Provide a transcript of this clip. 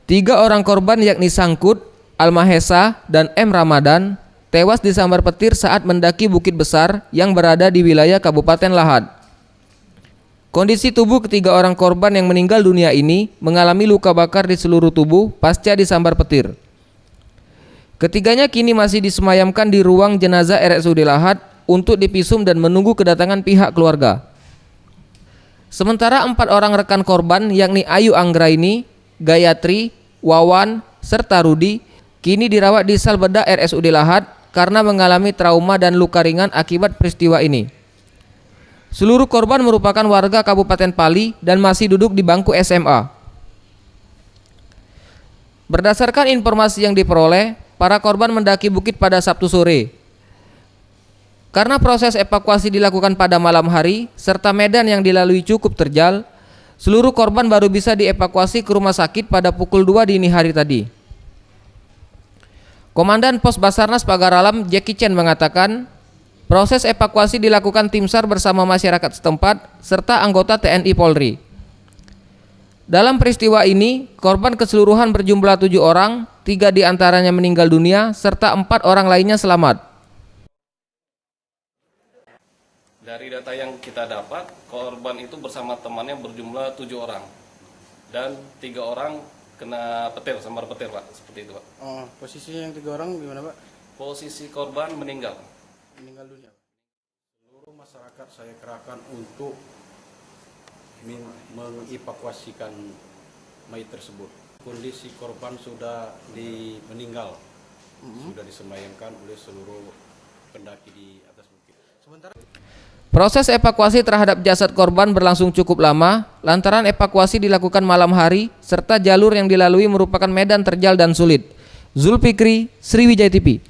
Tiga orang korban yakni Sangkut, Almahesa, dan M. Ramadan tewas disambar petir saat mendaki Bukit Besar yang berada di wilayah Kabupaten Lahad. Kondisi tubuh ketiga orang korban yang meninggal dunia ini mengalami luka bakar di seluruh tubuh pasca disambar petir. Ketiganya kini masih disemayamkan di ruang jenazah RSUD Lahad untuk divisum dan menunggu kedatangan pihak keluarga. Sementara 4 orang rekan korban yakni Ayu Anggraini, Gayatri, Wawan, serta Rudi kini dirawat di sel bedah RSUD Lahad karena mengalami trauma dan luka ringan akibat peristiwa ini. Seluruh korban merupakan warga Kabupaten Pali dan masih duduk di bangku SMA. Berdasarkan informasi yang diperoleh, para korban mendaki bukit pada Sabtu sore. Karena proses evakuasi dilakukan pada malam hari serta medan yang dilalui cukup terjal, seluruh korban baru bisa dievakuasi ke rumah sakit pada pukul 2 dini hari tadi. Komandan Pos Basarnas Pagar Alam Jackie Chen mengatakan, proses evakuasi dilakukan tim SAR bersama masyarakat setempat serta anggota TNI Polri. Dalam peristiwa ini, korban keseluruhan berjumlah 7 orang, 3 diantaranya meninggal dunia serta 4 orang lainnya selamat. Dari data yang kita dapat, korban itu bersama temannya berjumlah 7 orang dan 3 orang kena petir, sambar petir, Pak, seperti itu, Pak. Oh, posisinya yang 3 orang gimana, Pak? Posisi korban meninggal Dunia. Seluruh masyarakat saya kerahkan untuk mengevakuasikan mayat tersebut. Kondisi korban sudah meninggal, sudah disemayamkan oleh seluruh pendaki di atas bukit. Proses evakuasi terhadap jasad korban berlangsung cukup lama lantaran evakuasi dilakukan malam hari serta jalur yang dilalui merupakan medan terjal dan sulit. Zulfikri, Sriwijaya TV.